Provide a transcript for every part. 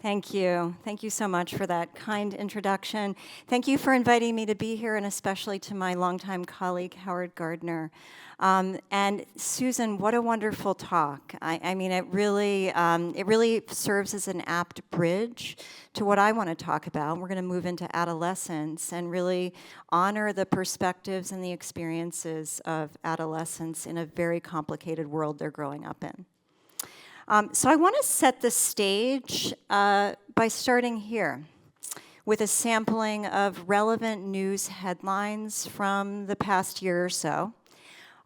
Thank you. Thank you so much for that kind introduction. Thank you for inviting me to be here, and especially to my longtime colleague, Howard Gardner. And Susan, what a wonderful talk. I mean, it really serves as an apt bridge to what I want to talk about. We're going to move into adolescence and really honor the perspectives and the experiences of adolescents in a very complicated world they're growing up in. So I want to set the stage by starting here with a sampling of relevant news headlines from the past year or so.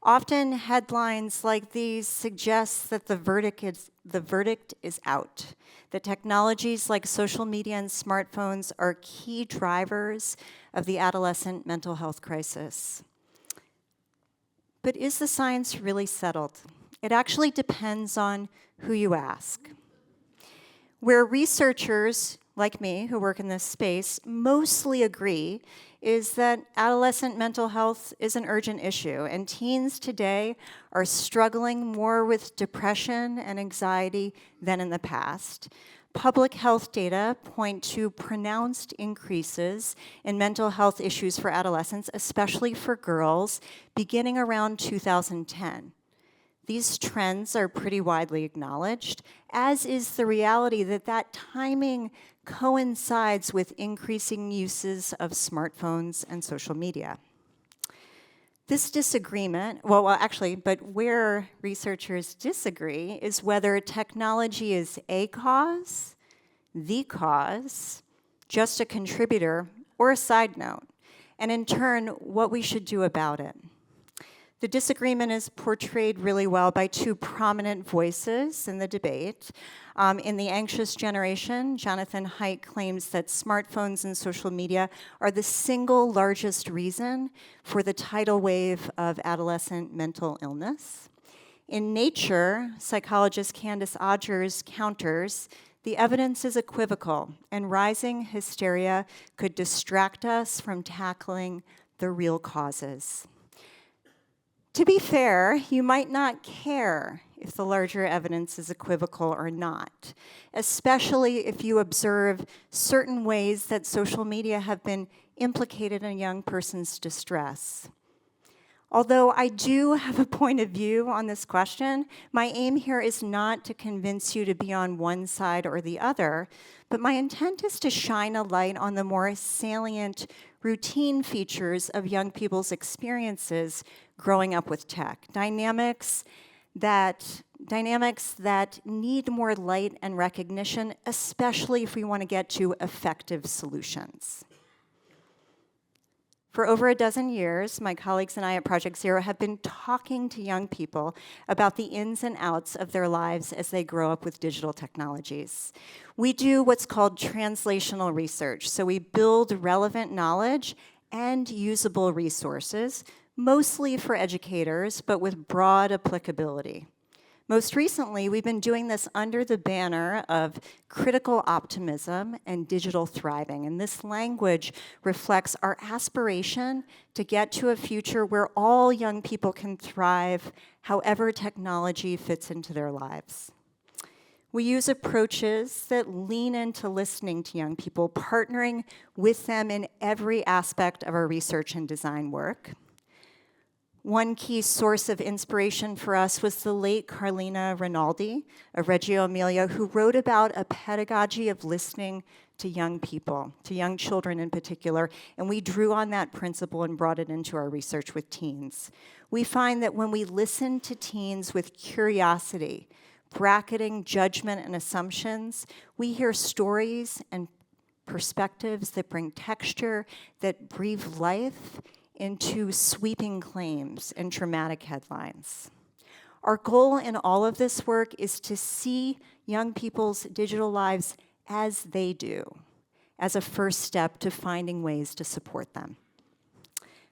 Often headlines like these suggest that the verdict is out, that technologies like social media and smartphones are key drivers of the adolescent mental health crisis. But is the science really settled? It actually depends on who you ask. Where researchers like me who work in this space mostly agree is that adolescent mental health is an urgent issue, and teens today are struggling more with depression and anxiety than in the past. Public health data point to pronounced increases in mental health issues for adolescents, especially for girls, beginning around 2010. These trends are pretty widely acknowledged, as is the reality that that timing coincides with increasing uses of smartphones and social media. This disagreement, but where researchers disagree is whether technology is a cause, the cause, just a contributor, or a side note, and in turn, what we should do about it. The disagreement is portrayed really well by two prominent voices in the debate. In The Anxious Generation, Jonathan Haidt claims that smartphones and social media are the single largest reason for the tidal wave of adolescent mental illness. In Nature, psychologist Candace Odgers counters, the evidence is equivocal, and rising hysteria could distract us from tackling the real causes. To be fair, you might not care if the larger evidence is equivocal or not, especially if you observe certain ways that social media have been implicated in a young person's distress. Although I do have a point of view on this question, my aim here is not to convince you to be on one side or the other, but my intent is to shine a light on the more salient routine features of young people's experiences growing up with tech, dynamics that need more light and recognition, especially if we want to get to effective solutions. For over a dozen years, my colleagues and I at Project Zero have been talking to young people about the ins and outs of their lives as they grow up with digital technologies. We do what's called translational research, so we build relevant knowledge and usable resources, mostly for educators, but with broad applicability. Most recently, we've been doing this under the banner of critical optimism and digital thriving, and this language reflects our aspiration to get to a future where all young people can thrive however technology fits into their lives. We use approaches that lean into listening to young people, partnering with them in every aspect of our research and design work. One key source of inspiration for us was the late Carlina Rinaldi of Reggio Emilia, who wrote about a pedagogy of listening to young people, to young children in particular, and we drew on that principle and brought it into our research with teens. We find that when we listen to teens with curiosity, bracketing judgment and assumptions, we hear stories and perspectives that bring texture, that breathe life into sweeping claims and dramatic headlines. Our goal in all of this work is to see young people's digital lives as they do, as a first step to finding ways to support them.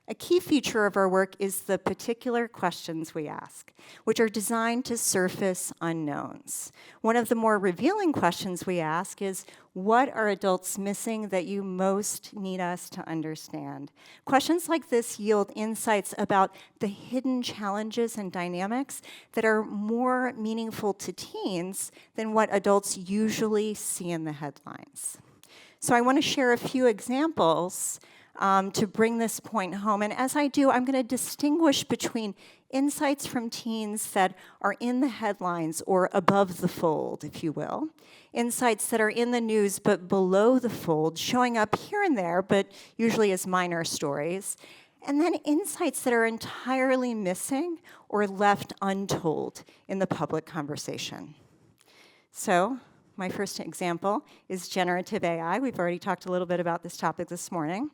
A key feature of our work is the particular questions we ask, which are designed to surface unknowns. One of the more revealing questions we ask is, what are adults missing that you most need us to understand? Questions like this yield insights about the hidden challenges and dynamics that are more meaningful to teens than what adults usually see in the headlines. So I want to share a few examples to bring this point home. And as I do, I'm going to distinguish between insights from teens that are in the headlines or above the fold, if you will, insights that are in the news but below the fold, showing up here and there, but usually as minor stories, and then insights that are entirely missing or left untold in the public conversation. So, my first example is generative AI. We've already talked a little bit about this topic this morning.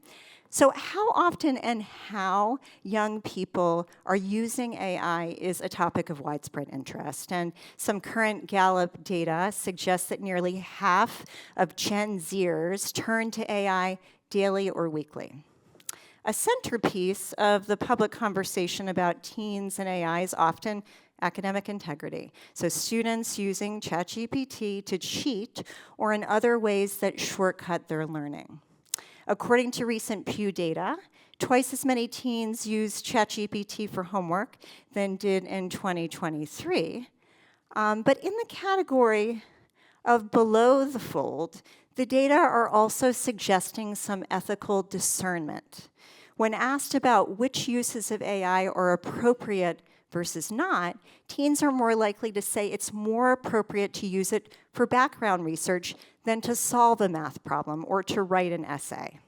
So how often and how young people are using AI is a topic of widespread interest. And some current Gallup data suggests that nearly half of Gen Zers turn to AI daily or weekly. A centerpiece of the public conversation about teens and AI is often academic integrity. So students using ChatGPT to cheat or in other ways that shortcut their learning. According to recent Pew data, twice as many teens used ChatGPT for homework than did in 2023. But in the category of below the fold, the data are also suggesting some ethical discernment. When asked about which uses of AI are appropriate versus not, teens are more likely to say it's more appropriate to use it for background research than to solve a math problem or to write an essay.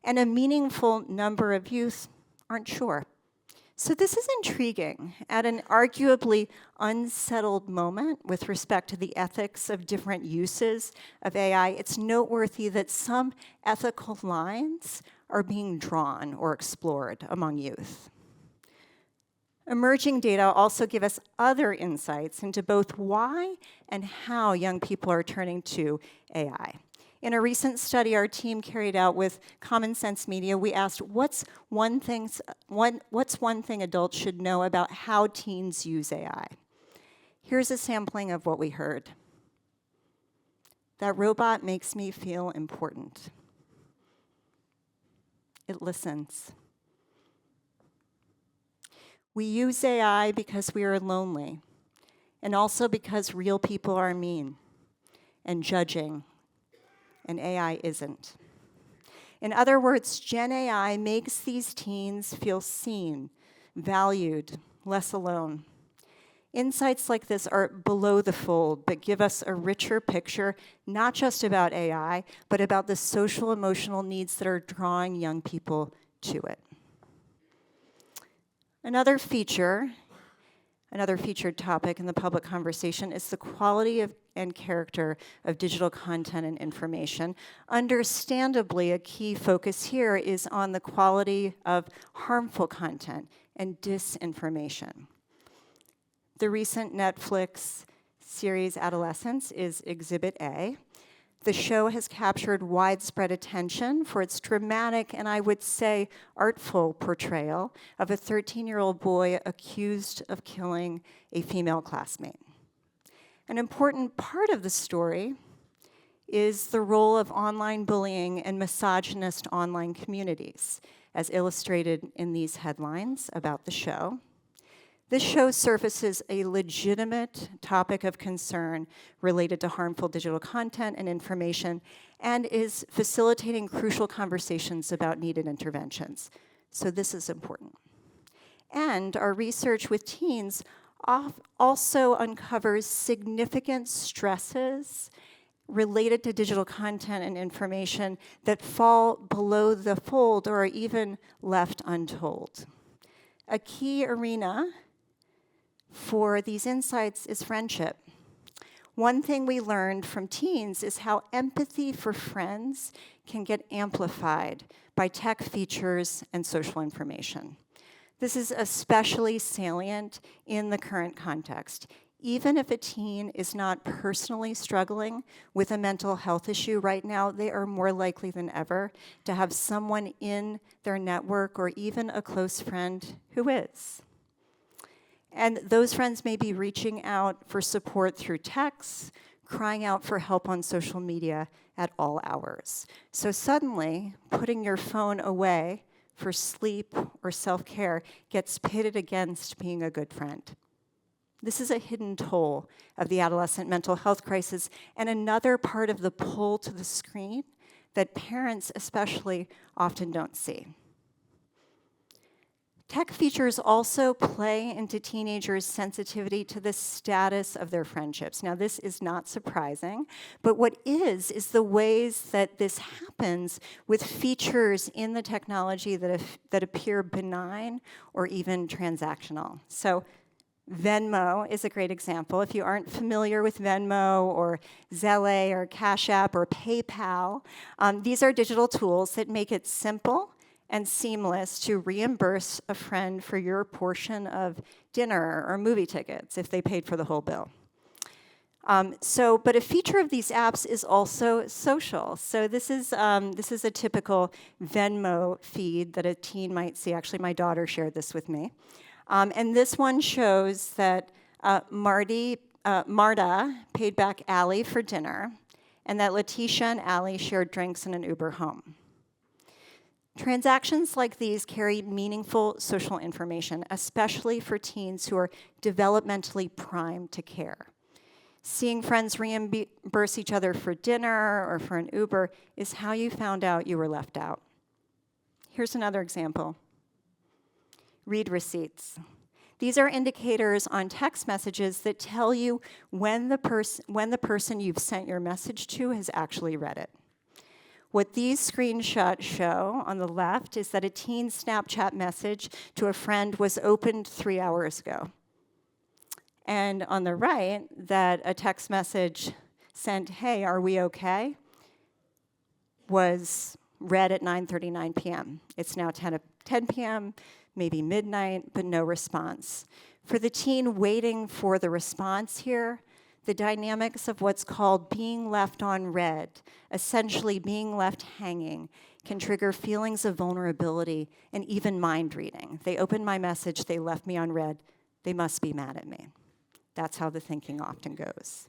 And a meaningful number of youth aren't sure. So this is intriguing. At an arguably unsettled moment with respect to the ethics of different uses of AI, it's noteworthy that some ethical lines are being drawn or explored among youth. Emerging data also give us other insights into both why and how young people are turning to AI. In a recent study our team carried out with Common Sense Media, we asked, what's one thing adults should know about how teens use AI? Here's a sampling of what we heard. That robot makes me feel important. It listens. We use AI because we are lonely, and also because real people are mean and judging, and AI isn't. In other words, Gen AI makes these teens feel seen, valued, less alone. Insights like this are below the fold, but give us a richer picture, not just about AI, but about the social emotional needs that are drawing young people to it. Another featured topic in the public conversation is the quality and character of digital content and information. Understandably, a key focus here is on the quality of harmful content and disinformation. The recent Netflix series Adolescence is Exhibit A. The show has captured widespread attention for its dramatic and I would say artful portrayal of a 13-year-old boy accused of killing a female classmate. An important part of the story is the role of online bullying and misogynist online communities, as illustrated in these headlines about the show. This show surfaces a legitimate topic of concern related to harmful digital content and information and is facilitating crucial conversations about needed interventions. So this is important. And our research with teens also uncovers significant stresses related to digital content and information that fall below the fold or are even left untold. A key arena for these insights is friendship. One thing we learned from teens is how empathy for friends can get amplified by tech features and social information. This is especially salient in the current context. Even if a teen is not personally struggling with a mental health issue right now, they are more likely than ever to have someone in their network or even a close friend who is. And those friends may be reaching out for support through texts, crying out for help on social media at all hours. So suddenly, putting your phone away for sleep or self-care gets pitted against being a good friend. This is a hidden toll of the adolescent mental health crisis and another part of the pull to the screen that parents especially often don't see. Tech features also play into teenagers' sensitivity to the status of their friendships. Now, this is not surprising, but what is the ways that this happens with features in the technology that appear benign or even transactional. So Venmo is a great example. If you aren't familiar with Venmo or Zelle or Cash App or PayPal, these are digital tools that make it simple and seamless to reimburse a friend for your portion of dinner or movie tickets if they paid for the whole bill. But a feature of these apps is also social. So this is a typical Venmo feed that a teen might see. Actually, my daughter shared this with me. And this one shows that Marta paid back Allie for dinner, and that Letitia and Allie shared drinks in an Uber home. Transactions like these carry meaningful social information, especially for teens who are developmentally primed to care. Seeing friends reimburse each other for dinner or for an Uber is how you found out you were left out. Here's another example. Read receipts. These are indicators on text messages that tell you when the person you've sent your message to has actually read it. What these screenshots show on the left is that a teen Snapchat message to a friend was opened 3 hours ago. And on the right, that a text message sent, "Hey, are we okay?" was read at 9:39 p.m. It's now 10 p.m., maybe midnight, but no response. For the teen waiting for the response here, the dynamics of what's called being left on read, essentially being left hanging, can trigger feelings of vulnerability and even mind reading. They opened my message, they left me on read, they must be mad at me. That's how the thinking often goes.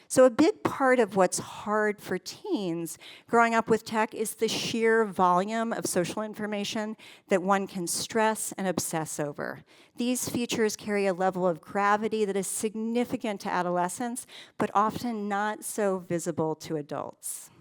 So a big part of what's hard for teens growing up with tech is the sheer volume of social information that one can stress and obsess over. These features carry a level of gravity that is significant to adolescents, but often not so visible to adults.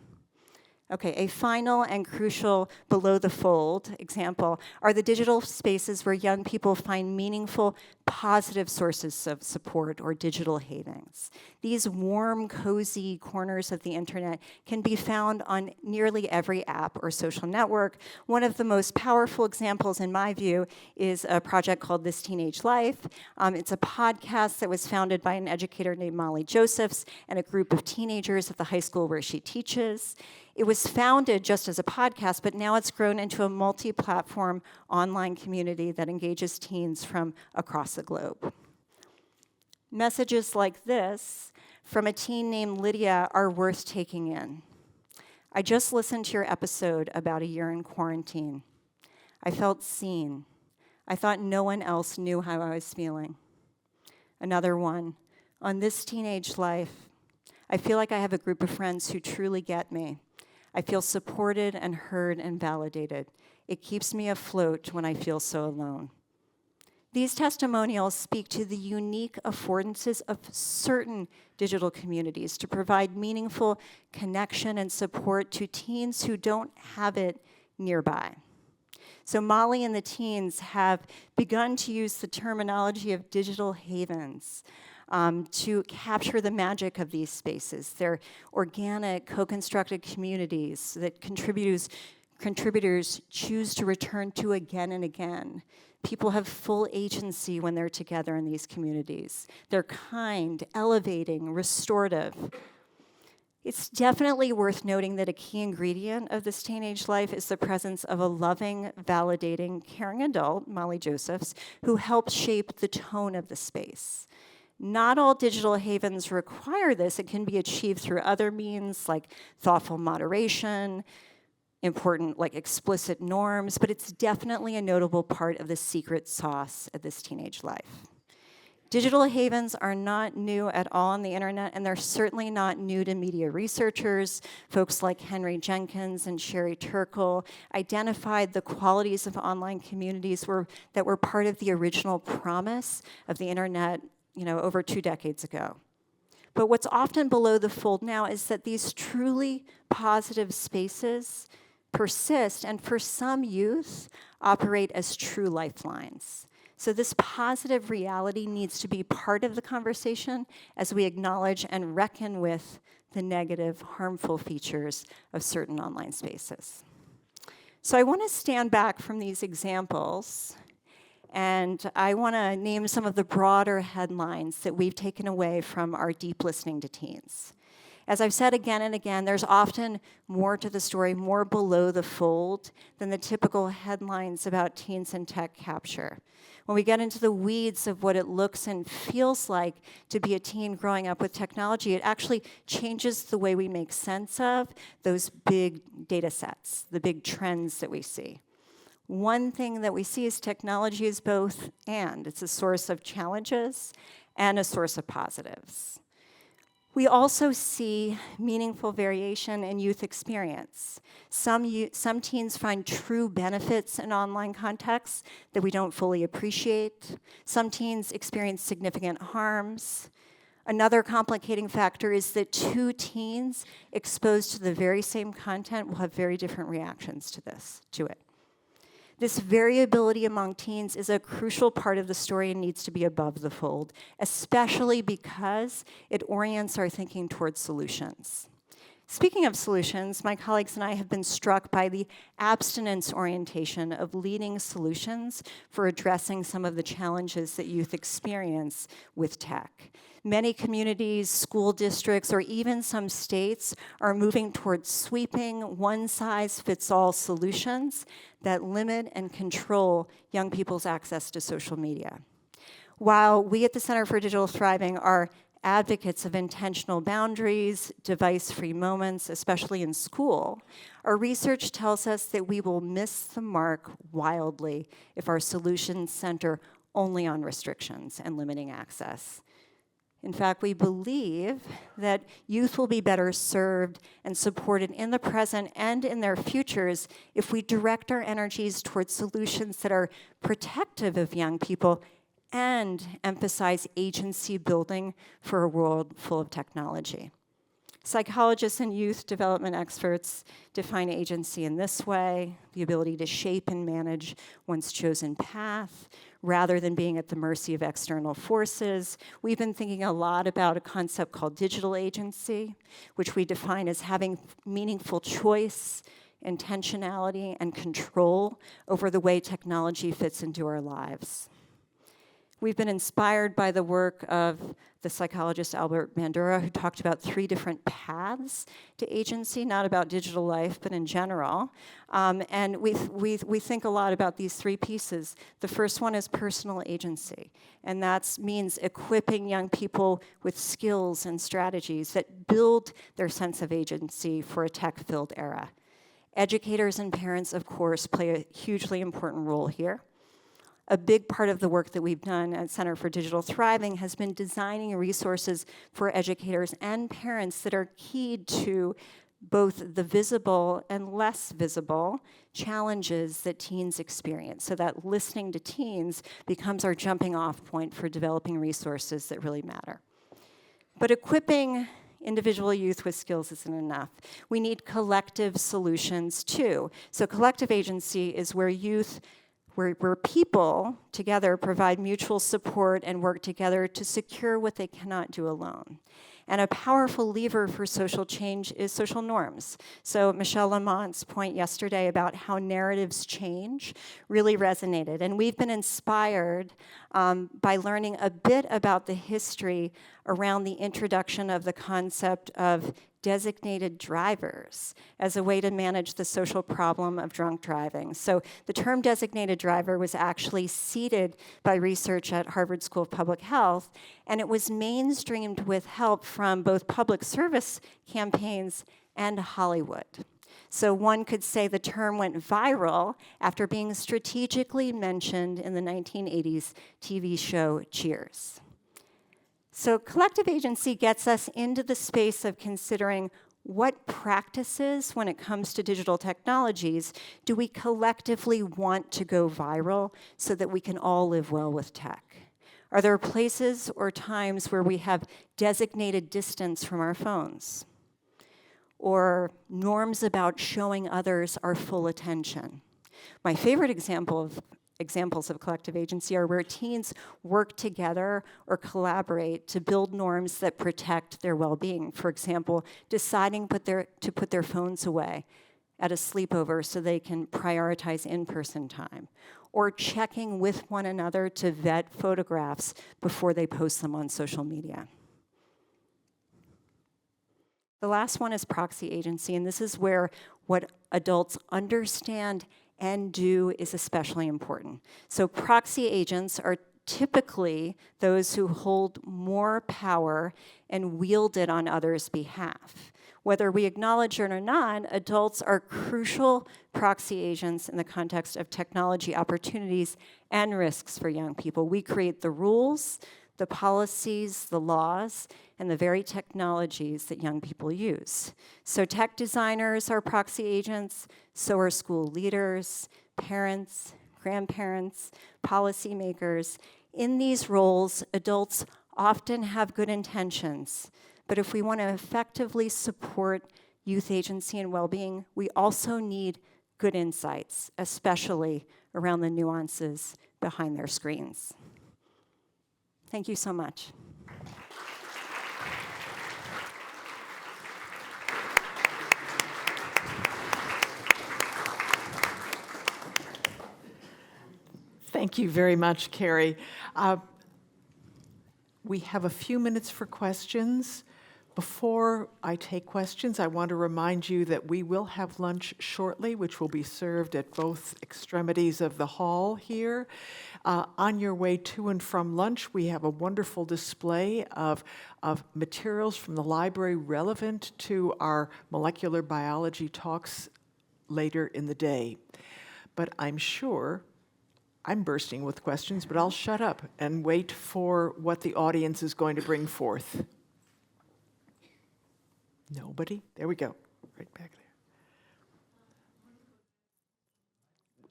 Okay, a final and crucial below-the-fold example are the digital spaces where young people find meaningful, positive sources of support or digital havens. These warm, cozy corners of the internet can be found on nearly every app or social network. One of the most powerful examples, in my view, is a project called This Teenage Life. It's a podcast that was founded by an educator named Molly Josephs and a group of teenagers at the high school where she teaches. It was founded just as a podcast, but now it's grown into a multi-platform online community that engages teens from across the globe. Messages like this from a teen named Lydia are worth taking in. I just listened to your episode about a year in quarantine. I felt seen. I thought no one else knew how I was feeling. Another one, on This Teenage Life, I feel like I have a group of friends who truly get me. I feel supported and heard and validated. It keeps me afloat when I feel so alone. These testimonials speak to the unique affordances of certain digital communities to provide meaningful connection and support to teens who don't have it nearby. So Molly and the teens have begun to use the terminology of digital havens to capture the magic of these spaces. They're organic, co-constructed communities that contributors choose to return to again and again. People have full agency when they're together in these communities. They're kind, elevating, restorative. It's definitely worth noting that a key ingredient of this teenage life is the presence of a loving, validating, caring adult, Molly Josephs, who helps shape the tone of the space. Not all digital havens require this. It can be achieved through other means like thoughtful moderation, important like explicit norms, but it's definitely a notable part of the secret sauce of this teenage life. Digital havens are not new at all on the internet, and they're certainly not new to media researchers. Folks like Henry Jenkins and Sherry Turkle identified the qualities of online communities that were part of the original promise of the internet, over 2 decades ago. But what's often below the fold now is that these truly positive spaces persist, and for some youth, operate as true lifelines. So this positive reality needs to be part of the conversation as we acknowledge and reckon with the negative, harmful features of certain online spaces. So I want to stand back from these examples, and I want to name some of the broader headlines that we've taken away from our deep listening to teens. As I've said again and again, there's often more to the story, more below the fold than the typical headlines about teens and tech capture. When we get into the weeds of what it looks and feels like to be a teen growing up with technology, it actually changes the way we make sense of those big data sets, the big trends that we see. One thing that we see is technology is both and. It's a source of challenges and a source of positives. We also see meaningful variation in youth experience. Some teens find true benefits in online contexts that we don't fully appreciate. Some teens experience significant harms. Another complicating factor is that 2 teens exposed to the very same content will have very different reactions to it. This variability among teens is a crucial part of the story and needs to be above the fold, especially because it orients our thinking towards solutions. Speaking of solutions, my colleagues and I have been struck by the abstinence orientation of leading solutions for addressing some of the challenges that youth experience with tech. Many communities, school districts, or even some states are moving towards sweeping, one-size-fits-all solutions that limit and control young people's access to social media. While we at the Center for Digital Thriving are advocates of intentional boundaries, device-free moments, especially in school, our research tells us that we will miss the mark wildly if our solutions center only on restrictions and limiting access. In fact, we believe that youth will be better served and supported in the present and in their futures if we direct our energies towards solutions that are protective of young people and emphasize agency building for a world full of technology. Psychologists and youth development experts define agency in this way: the ability to shape and manage one's chosen path, rather than being at the mercy of external forces. We've been thinking a lot about a concept called digital agency, which we define as having meaningful choice, intentionality, and control over the way technology fits into our lives. We've been inspired by the work of the psychologist Albert Bandura, who talked about 3 different paths to agency, not about digital life, but in general. And we think a lot about these 3 pieces. The first one is personal agency, and that means equipping young people with skills and strategies that build their sense of agency for a tech-filled era. Educators and parents, of course, play a hugely important role here. A big part of the work that we've done at Center for Digital Thriving has been designing resources for educators and parents that are keyed to both the visible and less visible challenges that teens experience, so that listening to teens becomes our jumping off point for developing resources that really matter. But equipping individual youth with skills isn't enough. We need collective solutions too. So collective agency is where people together provide mutual support and work together to secure what they cannot do alone. And a powerful lever for social change is social norms. So Michelle Lamont's point yesterday about how narratives change really resonated. And we've been inspired by learning a bit about the history around the introduction of the concept of designated drivers as a way to manage the social problem of drunk driving. So the term designated driver was actually seeded by research at Harvard School of Public Health, and it was mainstreamed with help from both public service campaigns and Hollywood. So one could say the term went viral after being strategically mentioned in the 1980s TV show Cheers. So collective agency gets us into the space of considering what practices, when it comes to digital technologies, do we collectively want to go viral so that we can all live well with tech? Are there places or times where we have designated distance from our phones? Or norms about showing others our full attention? My favorite examples of collective agency are where teens work together or collaborate to build norms that protect their well-being. For example, deciding to put their phones away at a sleepover so they can prioritize in-person time, or checking with one another to vet photographs before they post them on social media. The last one is proxy agency, and this is where what adults understand and do is especially important. So proxy agents are typically those who hold more power and wield it on others' behalf. Whether we acknowledge it or not, adults are crucial proxy agents in the context of technology opportunities and risks for young people. We create the rules, the policies, the laws, and the very technologies that young people use. So tech designers are proxy agents, so are school leaders, parents, grandparents, policymakers. In these roles, adults often have good intentions, but if we want to effectively support youth agency and well-being, we also need good insights, especially around the nuances behind their screens. Thank you so much. Thank you very much, Carrie. We have a few minutes for questions. Before I take questions, I want to remind you that we will have lunch shortly, which will be served at both extremities of the hall here. On your way to and from lunch, we have a wonderful display of materials from the library relevant to our molecular biology talks later in the day. But I'm sure I'm bursting with questions, but I'll shut up and wait for what the audience is going to bring forth. Nobody? There we go. Right back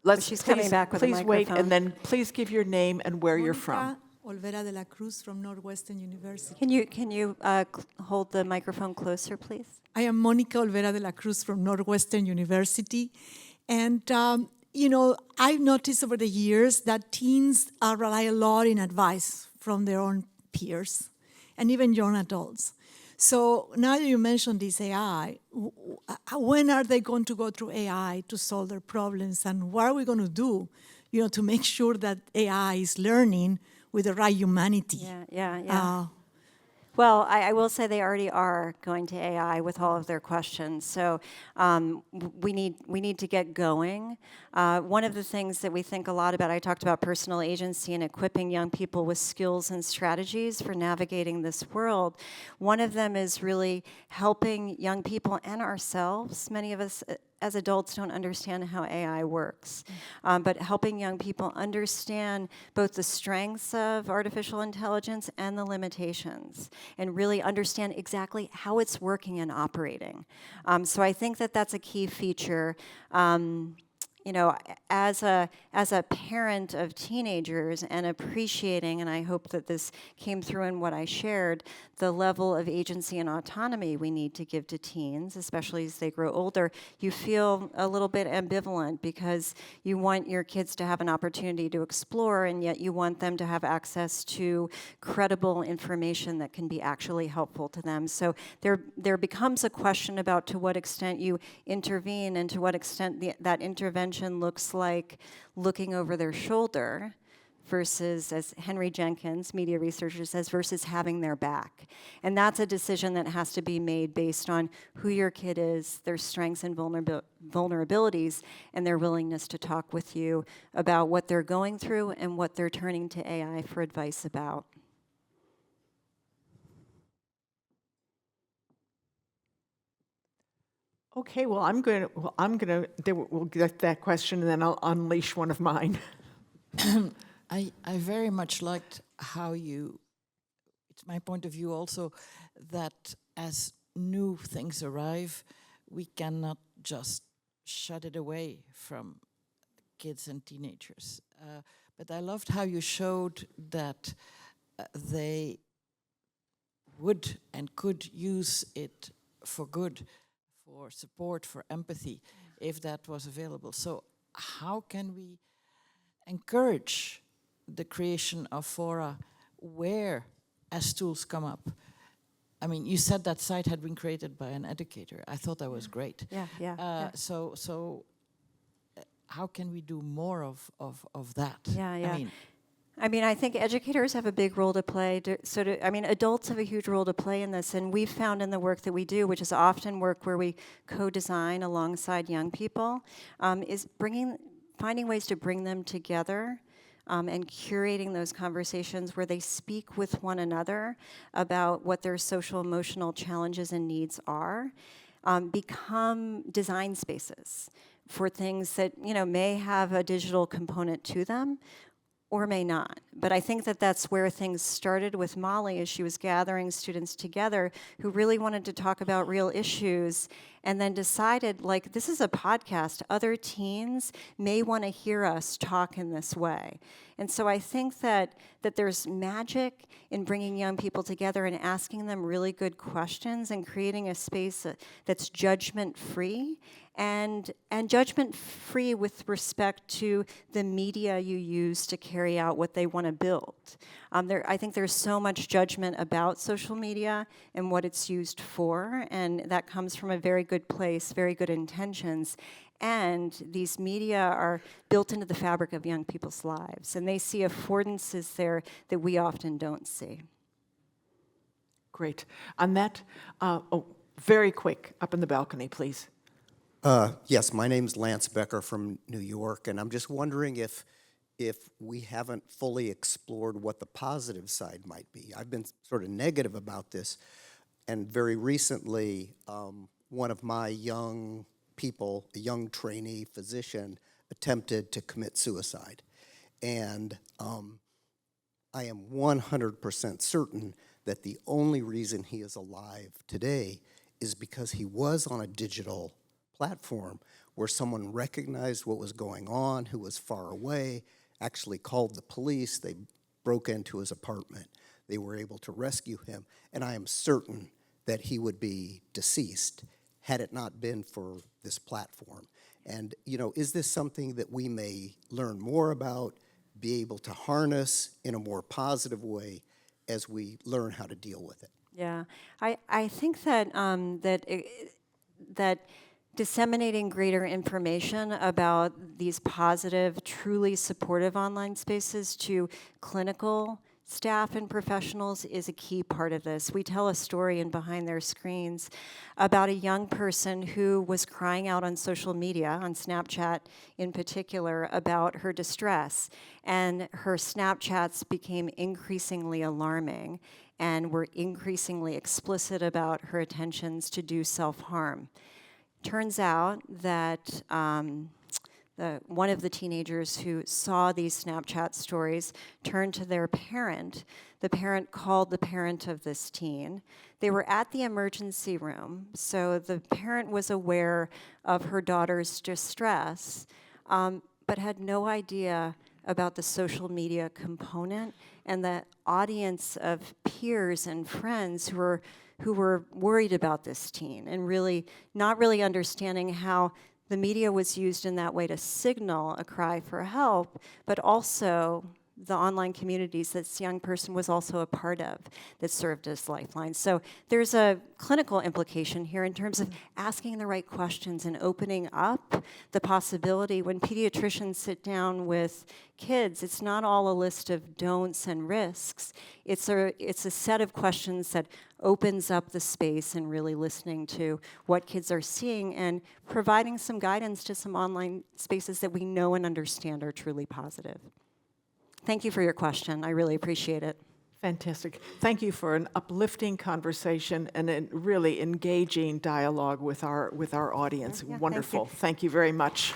there. She's coming back with a microphone. Please wait, and then please give your name and where you're from. Olvera de la Cruz from Northwestern University. Can you hold the microphone closer, please? I am Monica Olvera de la Cruz from Northwestern University. And, I've noticed over the years that teens rely a lot in advice from their own peers and even young adults. So now that you mentioned this AI, when are they going to go through AI to solve their problems, and what are we going to do, to make sure that AI is learning with the right humanity? Yeah. Well, I will say they already are going to AI with all of their questions. So we need to get going. One of the things that we think a lot about, I talked about personal agency and equipping young people with skills and strategies for navigating this world. One of them is really helping young people and ourselves. Many of us as adults don't understand how AI works, but helping young people understand both the strengths of artificial intelligence and the limitations, and really understand exactly how it's working and operating. So I think that that's a key feature. As a parent of teenagers and appreciating, and I hope that this came through in what I shared, the level of agency and autonomy we need to give to teens, especially as they grow older, you feel a little bit ambivalent because you want your kids to have an opportunity to explore, and yet you want them to have access to credible information that can be actually helpful to them. So there becomes a question about to what extent you intervene and to what extent that intervention looks like looking over their shoulder versus, as Henry Jenkins, media researcher, says, versus having their back. And that's a decision that has to be made based on who your kid is, their strengths and vulnerabilities, and their willingness to talk with you about what they're going through and what they're turning to AI for advice about. Okay, well, we'll get that question and then I'll unleash one of mine. I very much liked how you, it's my point of view also, that as new things arrive, we cannot just shut it away from kids and teenagers. But I loved how you showed that they would and could use it for good, for support, for empathy, if that was available. So how can we encourage the creation of fora where, as tools come up? I mean, you said that site had been created by an educator. I thought that was great. Yeah. So how can we do more of that? Yeah. I mean, I think educators have a big role to play. Adults have a huge role to play in this, and we've found in the work that we do, which is often work where we co-design alongside young people, is finding ways to bring them together and curating those conversations where they speak with one another about what their social emotional challenges and needs are, become design spaces for things that may have a digital component to them, or may not. But I think that that's where things started with Molly, as she was gathering students together who really wanted to talk about real issues, and then decided, like, this is a podcast. Other teens may want to hear us talk in this way. And so I think that there's magic in bringing young people together and asking them really good questions and creating a space that's judgment-free, and judgment-free with respect to the media you use to carry out what they want to build. I think there's so much judgment about social media and what it's used for, and that comes from a very good place, very good intentions. And these media are built into the fabric of young people's lives, and they see affordances there that we often don't see. Great. On that, very quick, up in the balcony, please. Yes, my name's Lance Becker from New York, and I'm just wondering if we haven't fully explored what the positive side might be. I've been sort of negative about this, and very recently, one of my young people, a young trainee physician, attempted to commit suicide. And I am 100% certain that the only reason he is alive today is because he was on a digital platform where someone recognized what was going on, who was far away, actually called the police. They broke into his apartment. They were able to rescue him. And I am certain that he would be deceased had it not been for this platform. And, is this something that we may learn more about, be able to harness in a more positive way as we learn how to deal with it? Yeah, I think that that disseminating greater information about these positive, truly supportive online spaces to clinical staff and professionals is a key part of this. We tell a story in Behind Their Screens about a young person who was crying out on social media, on Snapchat in particular, about her distress. And her Snapchats became increasingly alarming and were increasingly explicit about her intentions to do self-harm. Turns out that one of the teenagers who saw these Snapchat stories turned to their parent. The parent called the parent of this teen. They were at the emergency room, so the parent was aware of her daughter's distress, but had no idea about the social media component and the audience of peers and friends who were worried about this teen and really not really understanding how the media was used in that way to signal a cry for help, but also the online communities that this young person was also a part of that served as lifelines. So there's a clinical implication here in terms of asking the right questions and opening up the possibility when pediatricians sit down with kids, it's not all a list of don'ts and risks. It's a set of questions that opens up the space and really listening to what kids are seeing and providing some guidance to some online spaces that we know and understand are truly positive. Thank you for your question. I really appreciate it. Fantastic. Thank you for an uplifting conversation and a really engaging dialogue with our audience. Yeah, thank you. Wonderful. Thank you very much.